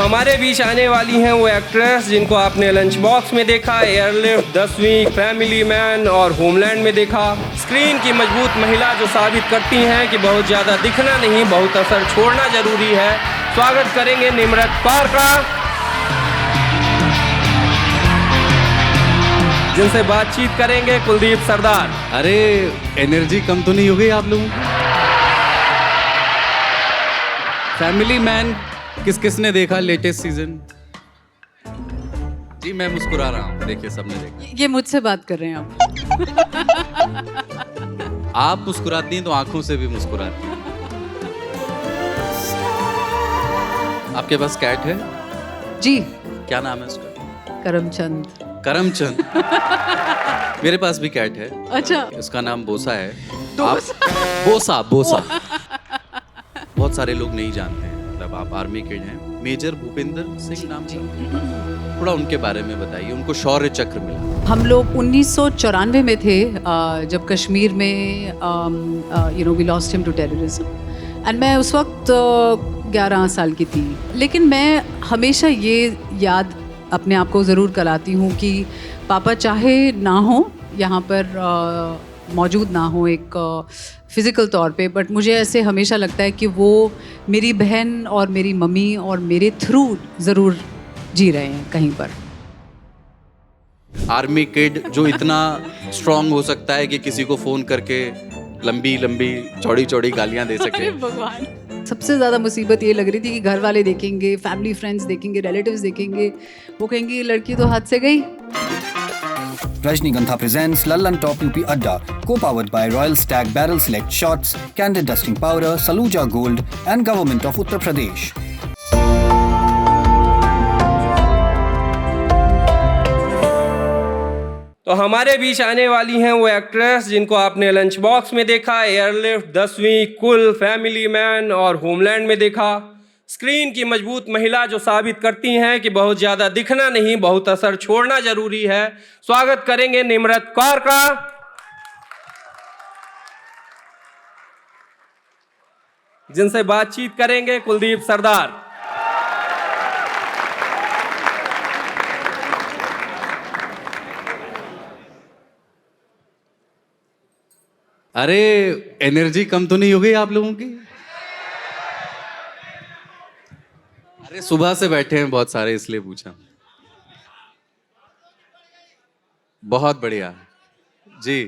हमारे बीच आने वाली हैं वो एक्ट्रेस जिनको आपने लंच बॉक्स में देखा, एयरलिफ्ट, 10वीं, फैमिली मैन और होमलैंड में देखा। स्क्रीन की मजबूत महिला जो साबित करती हैं कि बहुत ज़्यादा दिखना नहीं, बहुत असर छोड़ना जरूरी है। स्वागत करेंगे निम्रत कौर का, जिनसे बातचीत करेंगे कुलदीप सरदार। अरे एनर्जी कम तो नहीं हो गई आप लोगों की? फैमिली मैन किस किसने देखा लेटेस्ट सीजन? जी मैं मुस्कुरा रहा हूँ, देखिए सबने देखा। ये मुझसे बात कर रहे हैं आप मुस्कुराती हैं तो आंखों से भी मुस्कुराती हैं। आपके पास कैट है? जी। क्या नाम है उसका? करमचंद। करमचंद। मेरे पास भी कैट है। अच्छा। उसका नाम बोसा है। बोसा बोसा। बहुत सारे लोग नहीं जानते हैं, मतलब आप आर्मी किड हैं। मेजर भूपेंद्र सिंह नाम से, थोड़ा उनके बारे में बताइए। उनको शौर्य चक्र मिला। हम लोग 1994 में थे जब कश्मीर में we lost him to terrorism and मैं उस वक्त 11 साल की थी। लेकिन मैं हमेशा ये याद अपने आप को ज़रूर कराती हूँ कि पापा चाहे ना हो यहाँ पर मौजूद ना हो एक फ़िज़िकल तौर पे, बट मुझे ऐसे हमेशा लगता है कि वो मेरी बहन और मेरी मम्मी और मेरे थ्रू ज़रूर जी रहे हैं कहीं पर। आर्मी किड जो इतना स्ट्रांग हो सकता है कि किसी को फ़ोन करके लंबी लंबी चौड़ी चौड़ी गालियाँ दे सके। अरे भगवान। सबसे ज़्यादा मुसीबत ये लग रही थी कि घर वाले देखेंगे, फैमिली फ्रेंड्स देखेंगे, रिलेटिव्स देखेंगे, वो कहेंगे ये लड़की तो हाथ से गई। Rajnigandha presents Lallan Top UP Adda, co-powered by Royal Stag Barrel Select Shots, Candid Dusting Powder, Saluja Gold and Government of Uttar Pradesh. तो हमारे बीच आने वाली हैं वो एक्ट्रेस जिनको आपने लंच बॉक्स में देखा, एयरलिफ्ट, 10वीं, कुल, फैमिली मैन और होमलैंड में देखा। स्क्रीन की मजबूत महिला जो साबित करती हैं कि बहुत ज़्यादा दिखना नहीं, बहुत असर छोड़ना जरूरी है। स्वागत करेंगे निम्रत कौर का, जिनसे बातचीत करेंगे कुलदीप सरदार। अरे एनर्जी कम तो नहीं हो गई आप लोगों की? अरे सुबह से बैठे हैं बहुत सारे, इसलिए पूछा। बहुत बढ़िया जी।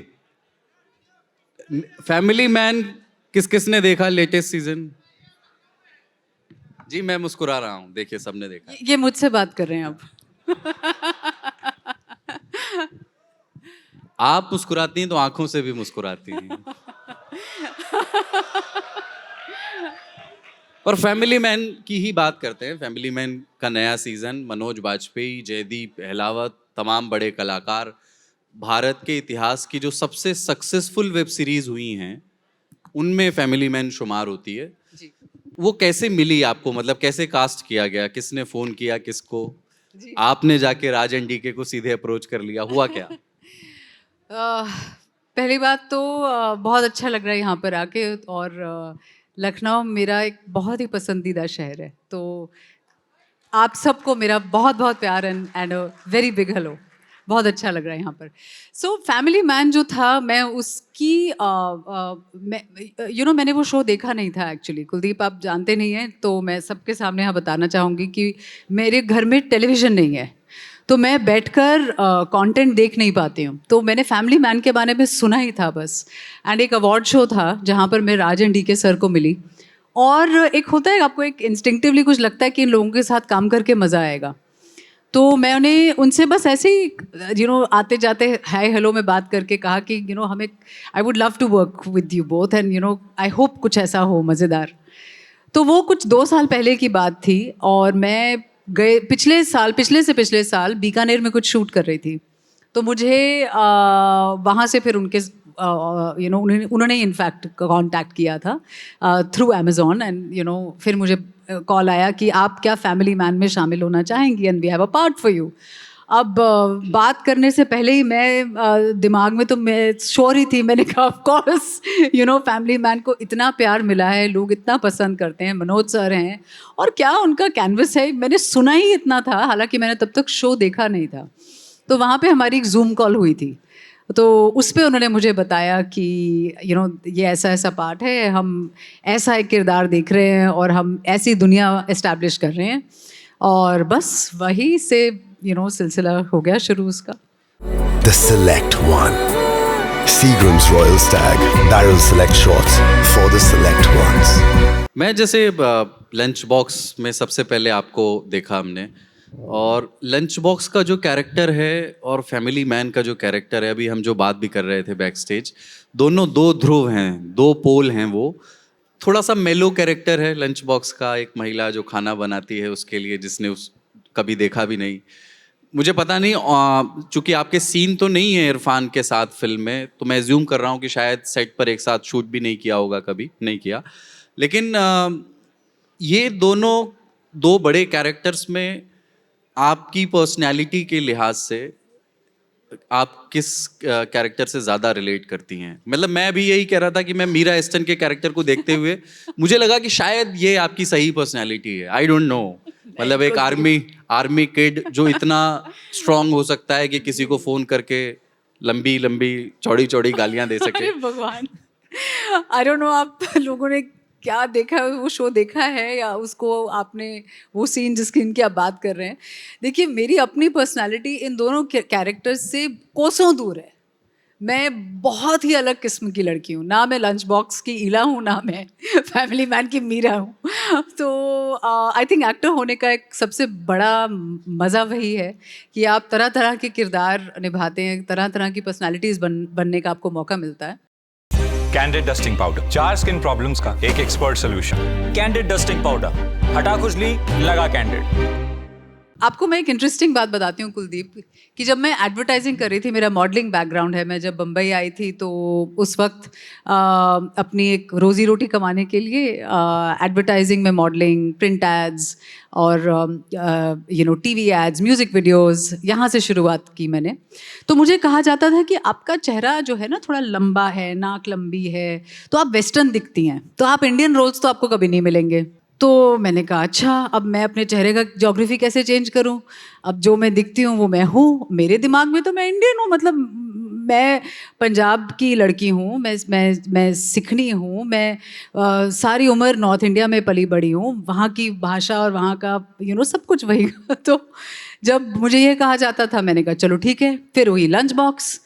फैमिली मैन किस किसने देखा लेटेस्ट सीजन? जी मैं मुस्कुरा रहा हूँ, देखिए सबने देखा। ये मुझसे बात कर रहे हैं आप मुस्कुराती हैं तो आंखों से भी मुस्कुराती हैं। और फैमिली मैन की ही बात करते हैं। फैमिली मैन का नया सीजन, मनोज बाजपेयी, जयदीप अहलावत, तमाम बड़े कलाकार, भारत के इतिहास की जो सबसे सक्सेसफुल वेब सीरीज हुई हैं उनमें फैमिली मैन शुमार होती है। जी। वो कैसे मिली आपको, मतलब कैसे कास्ट किया गया, किसने फोन किया किसको? आपने जाके राज एंड डीके को सीधे अप्रोच कर लिया, हुआ क्या? पहली बात तो बहुत अच्छा लग रहा है यहाँ पर आके, और लखनऊ मेरा एक बहुत ही पसंदीदा शहर है। तो आप सबको मेरा बहुत बहुत प्यार एंड वेरी बिग हेलो। बहुत अच्छा लग रहा है यहाँ पर। सो फैमिली मैन जो था, मैं उसकी मैंने वो शो देखा नहीं था एक्चुअली। कुलदीप आप जानते नहीं हैं, तो मैं सबके सामने यहाँ बताना चाहूँगी कि मेरे घर में टेलीविज़न नहीं है, तो मैं बैठकर कंटेंट देख नहीं पाती हूँ। तो मैंने फैमिली मैन के बारे में सुना ही था बस। एंड एक अवार्ड शो था जहाँ पर मैं राज एंड डीके सर को मिली, और एक होता है आपको एक इंस्टिंक्टिवली कुछ लगता है कि इन लोगों के साथ काम करके मज़ा आएगा। तो मैंने उनसे बस ऐसे ही आते जाते हाय हेलो में बात करके कहा कि हमें I would love to work with you both and I hope कुछ ऐसा हो मज़ेदार। तो वो कुछ 2 साल पहले की बात थी, और मैं पिछले से पिछले साल बीकानेर में कुछ शूट कर रही थी। तो मुझे वहाँ से फिर उनके उन्होंने इनफैक्ट कांटेक्ट किया था थ्रू अमेज़ॉन, एंड फिर मुझे कॉल आया कि आप क्या फैमिली मैन में शामिल होना चाहेंगी, and we have a part for you. अब बात करने से पहले ही मैं दिमाग में तो मैं श्योर ही थी, मैंने कहा ऑफ कोर्स फैमिली मैन को इतना प्यार मिला है, लोग इतना पसंद करते हैं, मनोज सर हैं, और क्या उनका कैनवस है, मैंने सुना ही इतना था, हालांकि मैंने तब तक शो देखा नहीं था। तो वहाँ पे हमारी एक जूम कॉल हुई थी, तो उस पे उन्होंने मुझे बताया कि ये ऐसा ऐसा पार्ट है, हम ऐसा एक किरदार देख रहे हैं और हम ऐसी दुनिया इस्टेब्लिश कर रहे हैं, और बस वही से सिलसिला हो गया शुरू उसका। The Select One. Seagram's Royal Stag Barrel Select Shots for the Select Ones. मैं जैसे लंच बॉक्स में सबसे पहले आपको देखा हमने, और लंच बॉक्स का जो कैरेक्टर है और फैमिली मैन का जो कैरेक्टर है, अभी हम जो बात भी कर रहे थे बैक स्टेज, दोनों दो ध्रुव हैं, दो पोल हैं। वो थोड़ा सा मेलो कैरेक्टर है लंच बॉक्स का, एक महिला जो खाना बनाती है उसके लिए, जिसने उस कभी देखा भी नहीं। मुझे पता नहीं, चूंकि आपके सीन तो नहीं है इरफान के साथ फिल्म में, तो मैं एज्यूम कर रहा हूँ कि शायद सेट पर एक साथ शूट भी नहीं किया होगा, कभी नहीं किया। लेकिन ये दोनों दो बड़े कैरेक्टर्स में आपकी पर्सनैलिटी के लिहाज से आप किस कैरेक्टर से ज़्यादा रिलेट करती हैं? मतलब मैं भी यही कह रहा था कि मैं मीरा एस्टन के कैरेक्टर को देखते हुए मुझे लगा कि शायद ये आपकी सही पर्सनैलिटी है। आई डोंट नो, मतलब एक आर्मी किड जो इतना स्ट्रांग हो सकता है कि किसी को फ़ोन करके लंबी लंबी चौड़ी चौड़ी गालियाँ दे सके। अरे भगवान, आई डोंट नो आप लोगों ने क्या देखा है, वो शो देखा है या उसको आपने वो सीन जिसकी इनकी आप बात कर रहे हैं। देखिए, मेरी अपनी पर्सनालिटी इन दोनों कैरेक्टर्स से कोसों दूर है। मैं बहुत ही अलग किस्म की लड़की हूँ, ना मैं लंच बॉक्स की ईला हूँ, ना मैं फैमिली मैन की मीरा हूँ। तो आई थिंक एक्टर होने का एक सबसे बड़ा मज़ा वही है कि आप तरह तरह के किरदार निभाते हैं, तरह तरह की पर्सनालिटीज़ बनने का आपको मौका मिलता है। Candid dusting powder, 4 skin problems का एक expert solution. Candid dusting powder, हटा खुजली, लगा कैंडिड। आपको मैं एक इंटरेस्टिंग बात बताती हूँ कुलदीप, कि जब मैं एडवर्टाइजिंग कर रही थी, मेरा मॉडलिंग बैकग्राउंड है, मैं जब बम्बई आई थी तो उस वक्त अपनी एक रोज़ी रोटी कमाने के लिए एडवर्टाइजिंग में मॉडलिंग, प्रिंट एड्स और टीवी एड्स, म्यूज़िक वीडियोस, यहाँ से शुरुआत की मैंने। तो मुझे कहा जाता था कि आपका चेहरा जो है ना थोड़ा लंबा है, नाक लंबी है, तो आप वेस्टर्न दिखती हैं, तो आप इंडियन रोल्स तो आपको कभी नहीं मिलेंगे। तो मैंने कहा अच्छा, अब मैं अपने चेहरे का ज्योग्राफी कैसे चेंज करूं? अब जो मैं दिखती हूँ वो मैं हूँ, मेरे दिमाग में तो मैं इंडियन हूँ, मतलब मैं पंजाब की लड़की हूँ, मैं सिखनी हूँ, मैं सारी उम्र नॉर्थ इंडिया में पली बड़ी हूँ, वहाँ की भाषा और वहाँ का सब कुछ वही। तो जब मुझे ये कहा जाता था, मैंने कहा चलो ठीक है, फिर वही लंच बॉक्स।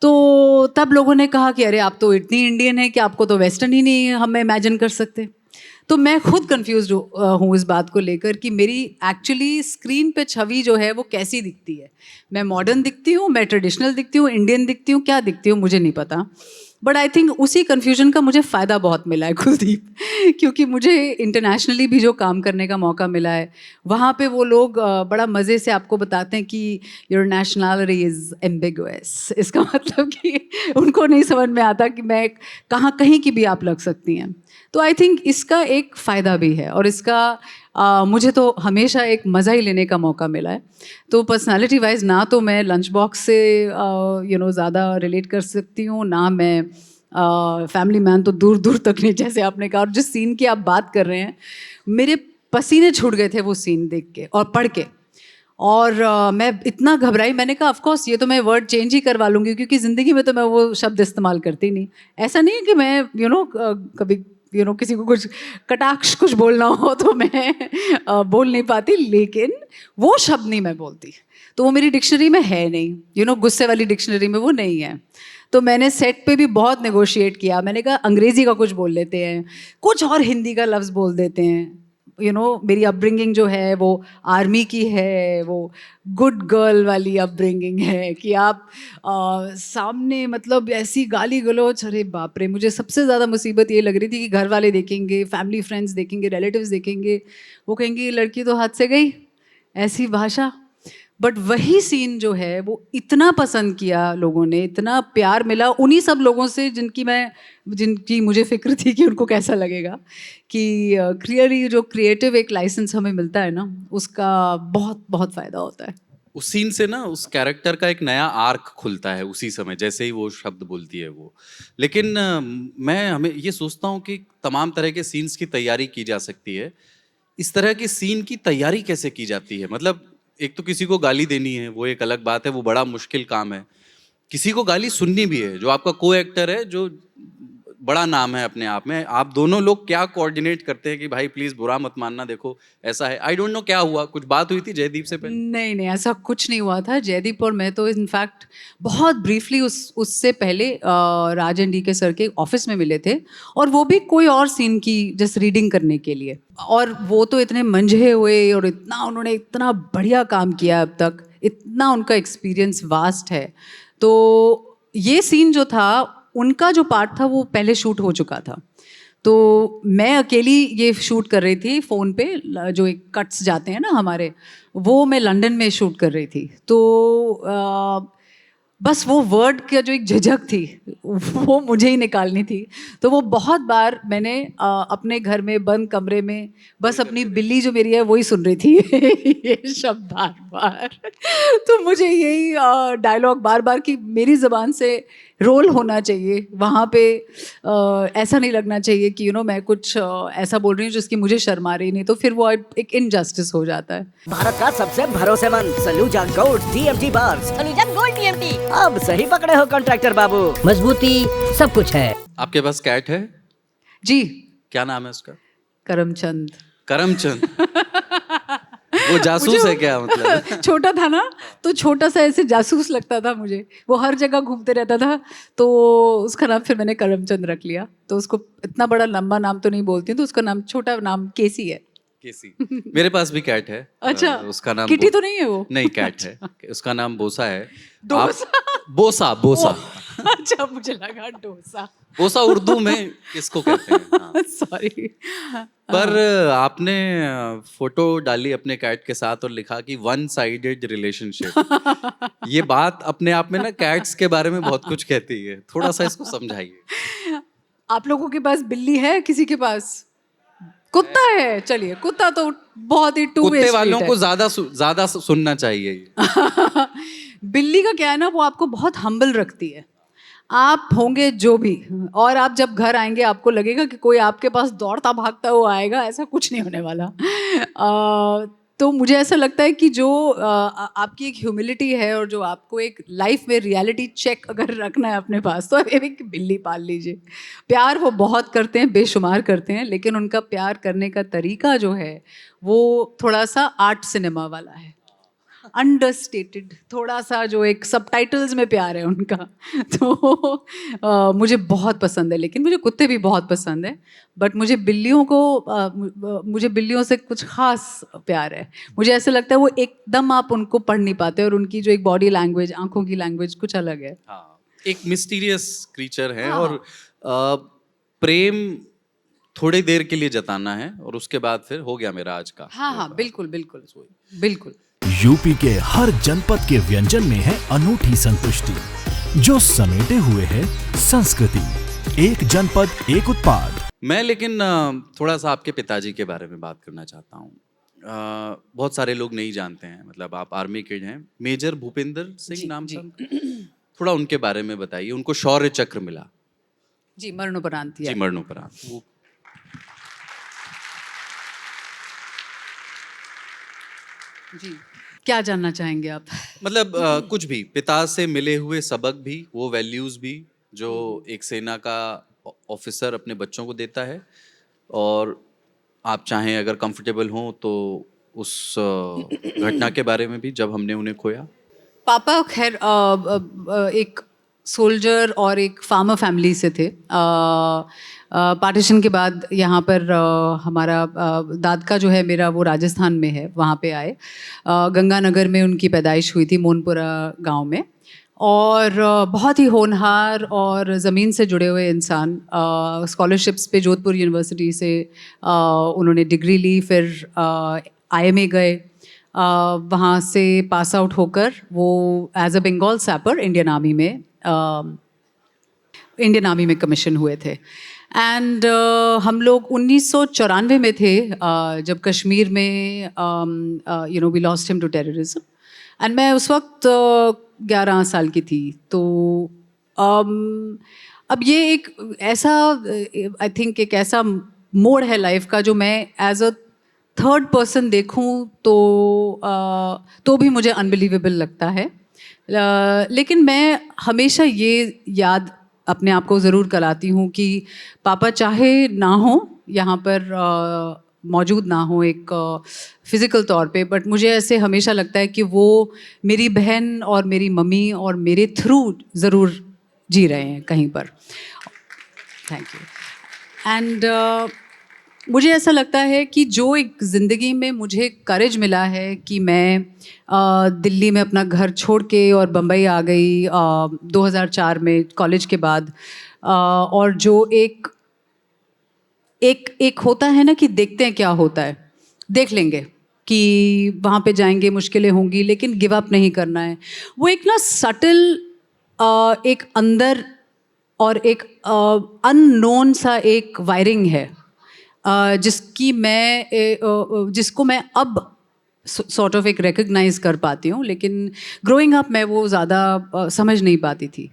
तो तब लोगों ने कहा कि अरे आप तो इतनी इंडियन है कि आपको तो वेस्टर्न ही नहीं हम इमेजिन कर सकते। तो मैं खुद कंफ्यूज हूँ इस बात को लेकर कि मेरी एक्चुअली स्क्रीन पे छवि जो है वो कैसी दिखती है। मैं मॉडर्न दिखती हूँ, मैं ट्रेडिशनल दिखती हूँ, इंडियन दिखती हूँ, क्या दिखती हूँ मुझे नहीं पता। बट आई थिंक उसी कन्फ्यूजन का मुझे फ़ायदा बहुत मिला है कुलदीप, क्योंकि मुझे इंटरनेशनली भी जो काम करने का मौका मिला है, वहाँ पे वो लोग बड़ा मज़े से आपको बताते हैं कि योर नेशनलिटी इज़ एम्बिगुअस। इसका मतलब कि उनको नहीं समझ में आता कि मैं कहीं की भी आप लग सकती हैं। तो आई थिंक इसका एक फ़ायदा भी है, और इसका मुझे तो हमेशा एक मज़ा ही लेने का मौका मिला है। तो पर्सनालिटी वाइज ना तो मैं लंच बॉक्स से ज़्यादा रिलेट कर सकती हूँ, ना मैं फैमिली मैन तो दूर दूर तक नहीं, जैसे आपने कहा। और जिस सीन की आप बात कर रहे हैं, मेरे पसीने छूट गए थे वो सीन देख के और पढ़ के, और मैं इतना घबराई, मैंने कहा ऑफकोर्स ये तो मैं वर्ड चेंज ही करवा लूँगी, क्योंकि ज़िंदगी में तो मैं वो शब्द इस्तेमाल करती नहीं। ऐसा नहीं है कि मैं कभी किसी को कुछ कटाक्ष कुछ बोलना हो तो मैं बोल नहीं पाती, लेकिन वो शब्द नहीं मैं बोलती, तो वो मेरी डिक्शनरी में है नहीं, गुस्से वाली डिक्शनरी में वो नहीं है। तो मैंने सेट पे भी बहुत नेगोशिएट किया, मैंने कहा अंग्रेज़ी का कुछ बोल लेते हैं, कुछ और हिंदी का लफ्ज़ बोल देते हैं। मेरी अपब्रिंगिंग जो है वो आर्मी की है, वो गुड गर्ल वाली अपब्रिंगिंग है कि आप सामने मतलब ऐसी गाली गलौज, अरे बाप रे। मुझे सबसे ज़्यादा मुसीबत ये लग रही थी कि घर वाले देखेंगे, फैमिली फ्रेंड्स देखेंगे, रिलेटिव्स देखेंगे, वो कहेंगे लड़की तो हाथ से गई, ऐसी भाषा। बट वही सीन जो है वो इतना पसंद किया लोगों ने, इतना प्यार मिला उन्हीं सब लोगों से जिनकी मुझे फिक्र थी कि उनको कैसा लगेगा, कि क्लियरली जो क्रिएटिव एक लाइसेंस हमें मिलता है ना, उसका बहुत बहुत फ़ायदा होता है। उस सीन से ना उस कैरेक्टर का एक नया आर्क खुलता है उसी समय, जैसे ही वो शब्द बोलती है वो। लेकिन मैं हमें ये सोचता हूँ कि तमाम तरह के सीन्स की तैयारी की जा सकती है, इस तरह के सीन की तैयारी कैसे की जाती है? मतलब एक तो किसी को गाली देनी है, वो एक अलग बात है, वो बड़ा मुश्किल काम है। किसी को गाली सुननी भी है, जो आपका को एक्टर है, जो बड़ा नाम है अपने आप में। आप दोनों लोग क्या कोऑर्डिनेट करते हैं कि भाई प्लीज बुरा मत मानना, देखो ऐसा है। आई डोंट नो क्या हुआ, कुछ बात हुई थी जयदीप से पहले? नहीं नहीं, ऐसा कुछ नहीं हुआ था। जयदीप और मैं तो इनफैक्ट बहुत ब्रीफली उससे पहले राज एंड डी के सर के ऑफिस में मिले थे, और वो भी कोई और सीन की जस्ट रीडिंग करने के लिए। और वो तो इतने मंझे हुए और इतना उन्होंने इतना बढ़िया काम किया अब तक, इतना उनका एक्सपीरियंस वास्ट है। तो ये सीन जो था, उनका जो पार्ट था वो पहले शूट हो चुका था। तो मैं अकेली ये शूट कर रही थी फ़ोन पे, जो एक कट्स जाते हैं ना हमारे, वो मैं लंदन में शूट कर रही थी। तो बस वो वर्ड का जो एक झिझक थी वो मुझे ही निकालनी थी। तो वो बहुत बार मैंने अपने घर में बंद कमरे में बस अपनी बिल्ली जो मेरी है वही सुन रही थी ये शब्द बार बार। तो मुझे यही डायलॉग बार बार कि मेरी ज़बान से रोल होना चाहिए वहाँ पे। ऐसा नहीं लगना चाहिए कि मैं कुछ ऐसा बोल रही हूँ जिसकी मुझे शर्म आ रही, नहीं तो फिर वो एक इनजस्टिस हो जाता है। भारत का सबसे भरोसेमंद Saluja gold TMT bars. Saluja gold TMT. अब सही पकड़े हो कॉन्ट्रैक्टर बाबू, मजबूती सब कुछ है। आपके पास कैट है? जी। क्या नाम है उसका? करमचंद। करमचंद। वो जासूस है क्या मतलब? छोटा था ना, तो छोटा सा ऐसे जासूस लगता था मुझे, वो हर जगह घूमते रहता था, तो उसका नाम फिर मैंने करमचंद रख लिया। तो उसको इतना बड़ा लंबा नाम तो नहीं बोलती हूँ, तो उसका नाम, छोटा नाम केसी है। केसी। मेरे पास भी कैट है। अच्छा। उसका नाम किटी तो नहीं है वो? नहीं, कैट है। उसका नाम बोसा है। बोसा? बोसा। अच्छा, मुझे लगा डोसा। बोसा उर्दू में किसको कहते हैं? हाँ। सॉरी। पर आपने फोटो डाली अपने कैट के साथ और लिखा कि वन साइडेड रिलेशनशिप। ये बात अपने आप में ना कैट्स के बारे में बहुत कुछ कहती है, थोड़ा सा इसको समझाइए। आप लोगों के पास बिल्ली है? किसी के पास कुत्ता है? चलिए, कुत्ता तो बहुत ही टू वे कुत्ते वालों को ज्यादा सुनना चाहिए। बिल्ली का क्या है ना, वो आपको बहुत हम्बल रखती है। आप होंगे जो भी, और आप जब घर आएंगे आपको लगेगा कि कोई आपके पास दौड़ता भागता हुआ आएगा, ऐसा कुछ नहीं होने वाला। तो मुझे ऐसा लगता है कि जो आपकी एक ह्यूमिलिटी है, और जो आपको एक लाइफ में रियलिटी चेक अगर रखना है अपने पास, तो एक बिल्ली पाल लीजिए। प्यार वो बहुत करते हैं, बेशुमार करते हैं, लेकिन उनका प्यार करने का तरीका जो है वो थोड़ा सा आर्ट सिनेमा वाला है, अंडरस्टेटेड, थोड़ा सा जो एक सबटाइटल्स में प्यार है उनका। तो मुझे बहुत पसंद है, लेकिन मुझे कुत्ते भी बहुत पसंद है, बट मुझे बिल्लियों से कुछ खास प्यार है। मुझे ऐसा लगता है वो एकदम आप उनको पढ़ नहीं पाते, और उनकी जो एक बॉडी लैंग्वेज, आंखों की लैंग्वेज कुछ अलग है। हाँ, एक मिस्टीरियस क्रीचर है। हाँ। और प्रेम थोड़ी देर के लिए जताना है, और उसके बाद फिर हो गया मेरा आज का। हाँ, बिल्कुल बिल्कुल बिल्कुल। यूपी के हर जनपद के व्यंजन में है अनूठी संतुष्टि, जो समेटे हुए है संस्कृति। एक जनपद एक उत्पाद। मैं लेकिन थोड़ा सा आपके पिताजी के बारे में बात करना चाहता हूँ। बहुत सारे लोग नहीं जानते हैं, मतलब आप आर्मी किड हैं। मेजर भूपेंद्र सिंह नाम था, थोड़ा उनके बारे में बताइए। उनको शौर्य चक्र मिला। जी, मरणोपरांत। जी, मरणोपरांत। जी, क्या जानना चाहेंगे आप? मतलब कुछ भी, पिता से मिले हुए सबक भी, वो वैल्यूज भी जो एक सेना का ऑफिसर अपने बच्चों को देता है, और आप चाहें अगर कंफर्टेबल हों तो उस घटना के बारे में भी जब हमने उन्हें खोया। पापा खैर एक सोल्जर और एक फार्मर फैमिली से थे। पार्टीशन के बाद यहाँ पर हमारा दादका जो है मेरा, वो राजस्थान में है, वहाँ पे आए। गंगानगर में उनकी पैदाइश हुई थी, मोनपुरा गांव में। और बहुत ही होनहार और ज़मीन से जुड़े हुए इंसान। स्कॉलरशिप्स पे जोधपुर यूनिवर्सिटी से उन्होंने डिग्री ली, फिर IMA गए। वहाँ से पास आउट होकर वो as a Bengal sapper Indian army में कमीशन हुए थे। एंड हम लोग 1994 में थे, जब कश्मीर में we lost him to terrorism. And मैं उस वक्त 11 साल की थी। तो अब ये एक ऐसा, आई थिंक एक ऐसा मोड़ है लाइफ का जो मैं एज अ थर्ड पर्सन देखूं तो भी मुझे अनबिलीवेबल लगता है। लेकिन मैं हमेशा ये याद अपने आप को ज़रूर कराती हूँ कि पापा चाहे ना हो यहाँ पर मौजूद ना हो एक फिज़िकल तौर पे, बट मुझे ऐसे हमेशा लगता है कि वो मेरी बहन और मेरी मम्मी और मेरे थ्रू ज़रूर जी रहे हैं कहीं पर। Thank you. एंड मुझे ऐसा लगता है कि जो एक ज़िंदगी में मुझे करेज मिला है कि मैं दिल्ली में अपना घर छोड़ के और बम्बई आ गई 2004 में कॉलेज के बाद, और जो एक होता है ना कि देखते हैं क्या होता है, देख लेंगे कि वहाँ पे जाएंगे मुश्किलें होंगी लेकिन गिव अप नहीं करना है। वो एक ना सटल एक अंदर और एक अननोन सा एक वायरिंग है जिसको मैं अब सॉर्ट ऑफ एक रिकग्नाइज कर पाती हूँ, लेकिन ग्रोइंग अप मैं वो ज़्यादा समझ नहीं पाती थी।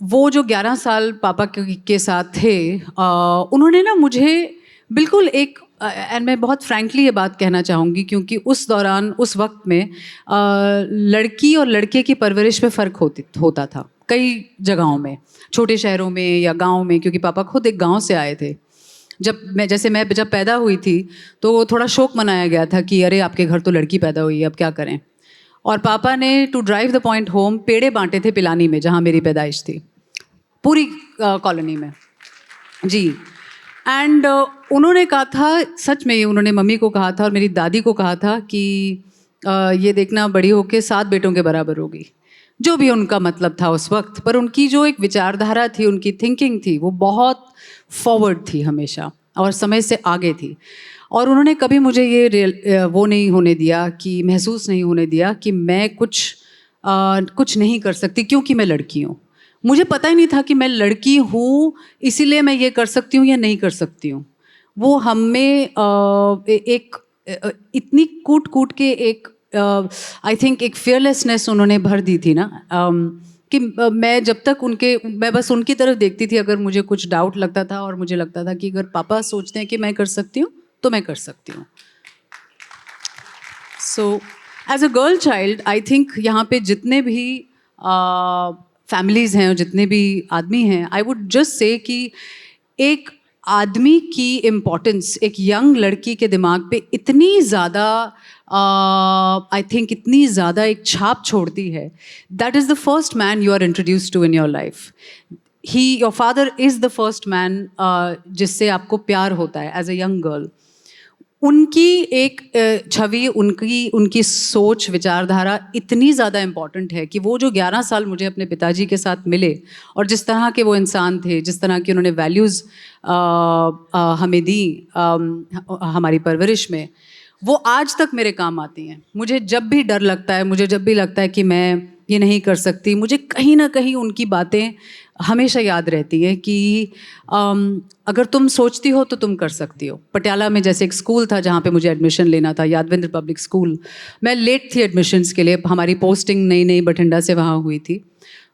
वो जो 11 साल पापा के साथ थे, उन्होंने ना मुझे बिल्कुल एक, एंड मैं बहुत फ्रैंकली ये बात कहना चाहूँगी क्योंकि उस दौरान उस वक्त में लड़की और लड़के की परवरिश में फ़र्क होता था कई जगहों में, छोटे शहरों में या गांव में, क्योंकि पापा खुद एक गांव से आए थे। जब पैदा हुई थी तो थोड़ा शोक मनाया गया था कि अरे आपके घर तो लड़की पैदा हुई है, अब क्या करें। और पापा ने to drive the point home पेड़े बांटे थे पिलानी में, जहाँ मेरी पैदाइश थी, पूरी कॉलोनी में जी। एंड उन्होंने कहा था, सच में उन्होंने मम्मी को कहा था और मेरी दादी को कहा था कि ये देखना बड़ी होके 7 बेटों के बराबर होगी, जो भी उनका मतलब था उस वक्त। पर उनकी जो एक विचारधारा थी, उनकी थिंकिंग थी, वो बहुत फॉरवर्ड थी हमेशा और समय से आगे थी। और उन्होंने कभी मुझे ये वो नहीं होने दिया, कि महसूस नहीं होने दिया कि मैं कुछ नहीं कर सकती क्योंकि मैं लड़की हूँ। मुझे पता ही नहीं था कि मैं लड़की हूँ इसीलिए मैं ये कर सकती हूँ या नहीं कर सकती हूँ। वो हमें एक इतनी कूट के एक आई थिंक एक फियरलेसनेस उन्होंने भर दी थी ना, कि मैं जब तक मैं बस उनकी तरफ देखती थी अगर मुझे कुछ डाउट लगता था, और मुझे लगता था कि अगर पापा सोचते हैं कि मैं कर सकती हूँ तो मैं कर सकती हूँ। So as a girl child I think यहाँ पे जितने भी फैमिलीज़ हैं और जितने भी आदमी हैं, आई वुड जस्ट से कि एक आदमी की इम्पोर्टेंस एक यंग लड़की के दिमाग पे इतनी ज़्यादा आई थिंक इतनी ज़्यादा एक छाप छोड़ती है। That is the first man you are introduce to in your life. Your father is the first man जिससे आपको प्यार होता है एज अ यंग गर्ल। उनकी एक छवि, उनकी सोच, विचारधारा इतनी ज़्यादा इम्पॉर्टेंट है कि वो जो 11 साल मुझे अपने पिताजी के साथ मिले और जिस तरह के वो इंसान थे, जिस तरह की उन्होंने वैल्यूज़ हमें दी हमारी परवरिश में, वो आज तक मेरे काम आती हैं। मुझे जब भी डर लगता है, मुझे जब भी लगता है कि मैं ये नहीं कर सकती, मुझे कहीं ना कहीं उनकी बातें हमेशा याद रहती है कि अगर तुम सोचती हो तो तुम कर सकती हो। पटियाला में जैसे एक स्कूल था जहाँ पे मुझे एडमिशन लेना था, यादवेंद्र पब्लिक स्कूल, मैं लेट थी एडमिशन्स के लिए, हमारी पोस्टिंग नई बठिंडा से वहाँ हुई थी,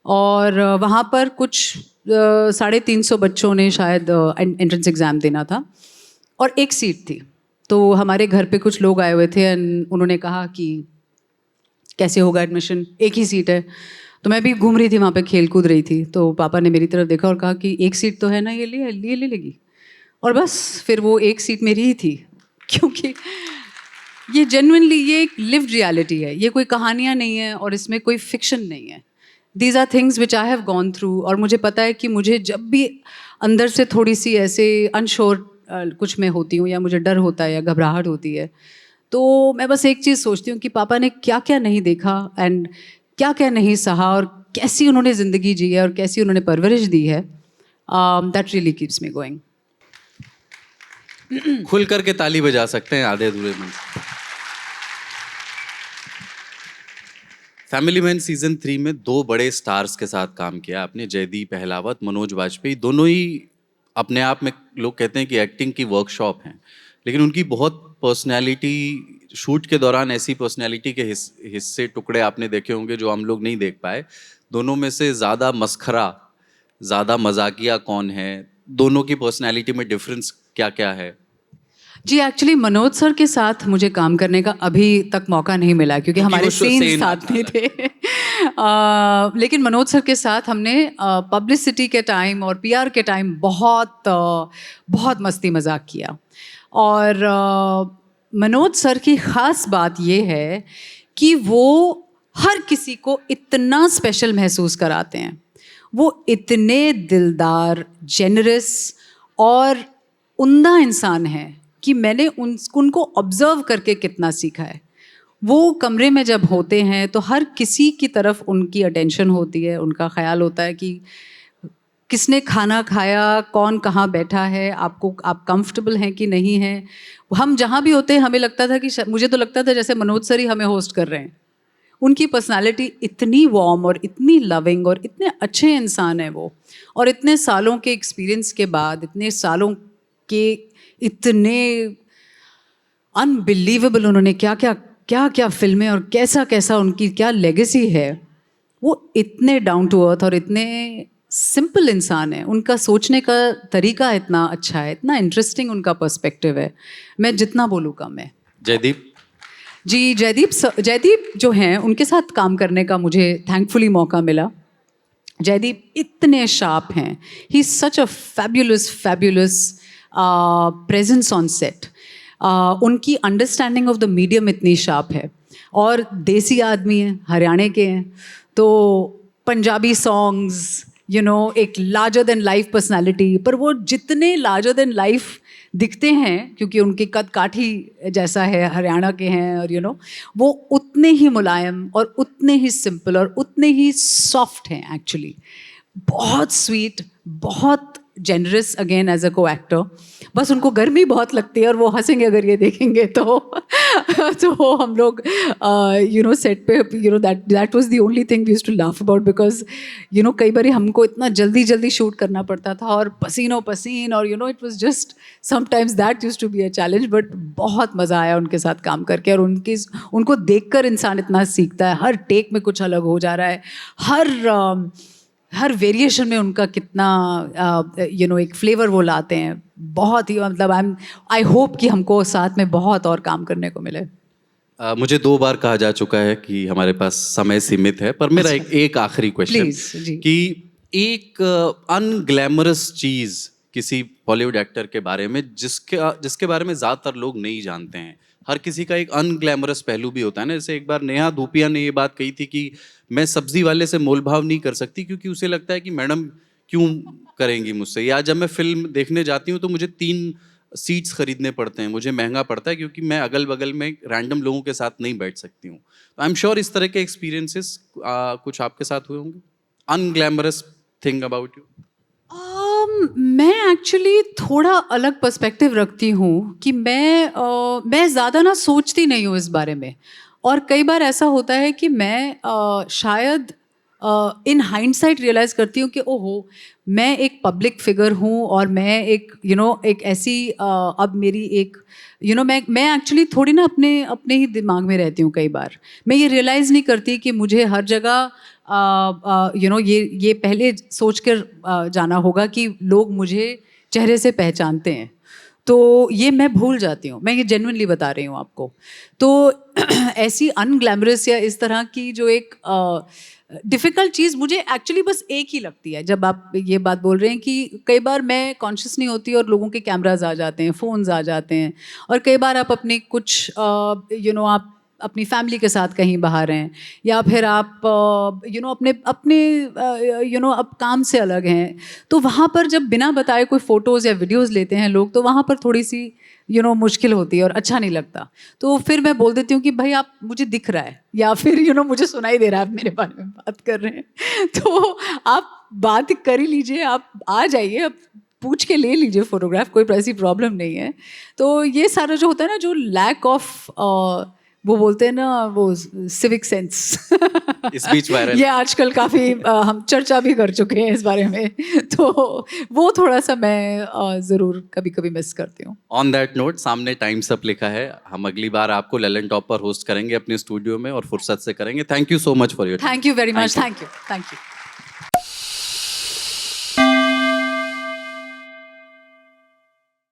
और वहाँ पर कुछ 350 बच्चों ने शायद एंट्रेंस एग्ज़ाम देना था और एक सीट थी। तो हमारे घर पे कुछ लोग आए हुए थे एंड उन्होंने कहा कि कैसे होगा एडमिशन, एक ही सीट है। तो मैं भी घूम रही थी वहाँ पे, खेल कूद रही थी, तो पापा ने मेरी तरफ देखा और कहा कि एक सीट तो है ना, ये ले लेगी। और बस फिर वो एक सीट मेरी ही थी, क्योंकि ये जेन्युइनली ये एक लिव्ड रियलिटी है, ये कोई कहानियाँ नहीं है और इसमें कोई फिक्शन नहीं है। These are things which I have gone through. और मुझे पता है कि मुझे जब भी अंदर से थोड़ी सी ऐसे अनश्योर कुछ में होती हूँ या मुझे डर होता है या घबराहट होती है, तो मैं बस एक चीज़ सोचती हूँ कि पापा ने क्या क्या नहीं देखा एंड क्या क्या नहीं सहा, और कैसी उन्होंने ज़िंदगी जी है और कैसी उन्होंने परवरिश दी है। That really keeps me going. खुल करके ताली बजा सकते हैं आधे अधूरे में। फैमिली मैन सीजन 3 में 2 बड़े स्टार्स के साथ काम किया आपने, जयदीप अहलावत, मनोज वाजपेयी। दोनों ही अपने आप में लोग कहते हैं कि एक्टिंग की वर्कशॉप हैं, लेकिन उनकी बहुत पर्सनैलिटी शूट के दौरान ऐसी पर्सनैलिटी के हिस्से टुकड़े आपने देखे होंगे जो हम लोग नहीं देख पाए। दोनों में से ज़्यादा मस्खरा, ज़्यादा मजाकिया कौन है? दोनों की पर्सनैलिटी में डिफरेंस क्या क्या है? जी एक्चुअली मनोज सर के साथ मुझे काम करने का अभी तक मौका नहीं मिला क्योंकि हमारे वो सीन scene साथ नहीं थे। लेकिन मनोज सर के साथ हमने पब्लिसिटी के टाइम और पीआर के टाइम बहुत मस्ती मजाक किया। और मनोज सर की ख़ास बात ये है कि वो हर किसी को इतना स्पेशल महसूस कराते हैं। वो इतने दिलदार, जेनरस और उम्दा इंसान हैं कि मैंने उनको ऑब्ज़र्व करके कितना सीखा है। वो कमरे में जब होते हैं तो हर किसी की तरफ उनकी अटेंशन होती है, उनका ख़्याल होता है कि किसने खाना खाया, कौन कहाँ बैठा है, आप कंफर्टेबल हैं कि नहीं हैं। हम जहाँ भी होते हैं हमें लगता था कि मुझे तो लगता था जैसे मनोज सर ही हमें होस्ट कर रहे हैं। उनकी पर्सनालिटी इतनी वार्म और इतनी लविंग और इतने अच्छे इंसान हैं वो। और इतने सालों के एक्सपीरियंस के बाद, इतने सालों के इतने अनबिलीवेबल उन्होंने क्या फिल्में और कैसा उनकी क्या लेगेसी है। वो इतने डाउन टू अर्थ और इतने सिंपल इंसान है। उनका सोचने का तरीका इतना अच्छा है, इतना इंटरेस्टिंग उनका पर्सपेक्टिव है। मैं जितना बोलूँ कम है। जयदीप जी जयदीप जो हैं उनके साथ काम करने का मुझे थैंकफुली मौका मिला। जयदीप इतने शार्प हैं। He is such a fabulous presence on set. उनकी अंडरस्टैंडिंग ऑफ द मीडियम इतनी शार्प है। और देसी आदमी हैं, हरियाणा के हैं, तो पंजाबी सॉन्ग्स एक लार्जर देन लाइफ पर्सनालिटी। पर वो जितने लार्जर देन लाइफ दिखते हैं क्योंकि उनके कद काठी जैसा है, हरियाणा के हैं, और वो उतने ही मुलायम और उतने ही सिंपल और उतने ही सॉफ्ट हैं एक्चुअली। बहुत स्वीट, बहुत जेनरस अगेन एज अ को एक्टर। बस उनको गर्मी बहुत लगती है और वो हंसेंगे अगर ये देखेंगे तो तो हम लोग सेट पे that was the only thing we used to laugh about because कई बार हमको इतना जल्दी शूट करना पड़ता था और पसीनो पसीन और it was just sometimes that used to be a challenge. But बहुत मज़ा आया उनके साथ काम करके और उनको देखकर इंसान इतना सीखता है। हर टेक में कुछ अलग हो जा रहा है। हर वेरिएशन में उनका कितना एक फ्लेवर वो लाते हैं। बहुत ही मतलब आई होप कि हमको साथ में बहुत और काम करने को मिले। मुझे 2 बार कहा जा चुका है कि हमारे पास समय सीमित है, पर मेरा एक आखिरी क्वेश्चन प्लीज जी। कि एक अनग्लैमरस चीज़ किसी बॉलीवुड एक्टर के बारे में जिसके बारे में ज़्यादातर लोग नहीं जानते हैं। हर किसी का एक अनग्लैमरस पहलू भी होता है ना। जैसे एक बार नेहा धूपिया ने ये बात कही थी कि मैं सब्जी वाले से मोलभाव नहीं कर सकती क्योंकि उसे लगता है कि मैडम क्यों करेंगी मुझसे, या जब मैं फिल्म देखने जाती हूँ तो मुझे 3 सीट्स खरीदने पड़ते हैं, मुझे महंगा पड़ता है क्योंकि मैं अगल बगल में रैंडम लोगों के साथ नहीं बैठ सकती हूँ। तो आई एम श्योर इस तरह के एक्सपीरियंसेस कुछ आपके साथ हुए होंगे। अनग्लैमरस थिंग अबाउट यू। मैं एक्चुअली थोड़ा अलग पर्सपेक्टिव रखती हूँ कि मैं ज़्यादा ना सोचती नहीं हूँ इस बारे में। और कई बार ऐसा होता है कि मैं शायद इन हाइंडसाइट रियलाइज़ करती हूँ कि ओहो मैं एक पब्लिक फिगर हूँ और मैं एक ऐसी अब मेरी एक मैं एक्चुअली थोड़ी ना अपने ही दिमाग में रहती हूँ। कई बार मैं ये रियलाइज़ नहीं करती कि मुझे हर जगह ये पहले सोच कर जाना होगा कि लोग मुझे चेहरे से पहचानते हैं। तो ये मैं भूल जाती हूँ। मैं ये जेन्युइनली बता रही हूँ आपको। तो ऐसी अनग्लैमरस या इस तरह की जो एक डिफ़िकल्ट चीज़ मुझे एक्चुअली बस एक ही लगती है। जब आप ये बात बोल रहे हैं कि कई बार मैं कॉन्शियस नहीं होती और लोगों के कैमराज आ जाते हैं, फ़ोन्स आ जाते हैं, और कई बार आप अपनी कुछ आप अपनी फैमिली के साथ कहीं बाहर हैं, या फिर आप अपने अब काम से अलग हैं, तो वहाँ पर जब बिना बताए कोई फ़ोटोज़ या वीडियोज़ लेते हैं लोग, तो वहाँ पर थोड़ी सी मुश्किल होती है और अच्छा नहीं लगता। तो फिर मैं बोल देती हूँ कि भाई आप मुझे दिख रहा है, या फिर मुझे सुनाई दे रहा है, आप मेरे बारे में बात कर रहे हैं, तो आप बात कर ही लीजिए, आप आ जाइए, आप पूछ के ले लीजिए फ़ोटोग्राफ, कोई ऐसी प्रॉब्लम नहीं है। तो ये सारा जो होता है ना, जो लैक ऑफ वो बोलते हैं ना वो सिविक सेंस इस बीच वायरल ये आजकल काफ़ी हम चर्चा भी कर चुके हैं इस बारे में तो वो थोड़ा सा मैं ज़रूर कभी कभी मिस करती हूँ. ऑन दैट नोट, सामने टाइम्स अप लिखा है. हम अगली बार आपको ललन टॉप पर होस्ट करेंगे अपने स्टूडियो में और फुर्सत से करेंगे. Thank you so much for your thank you very much. Thank you.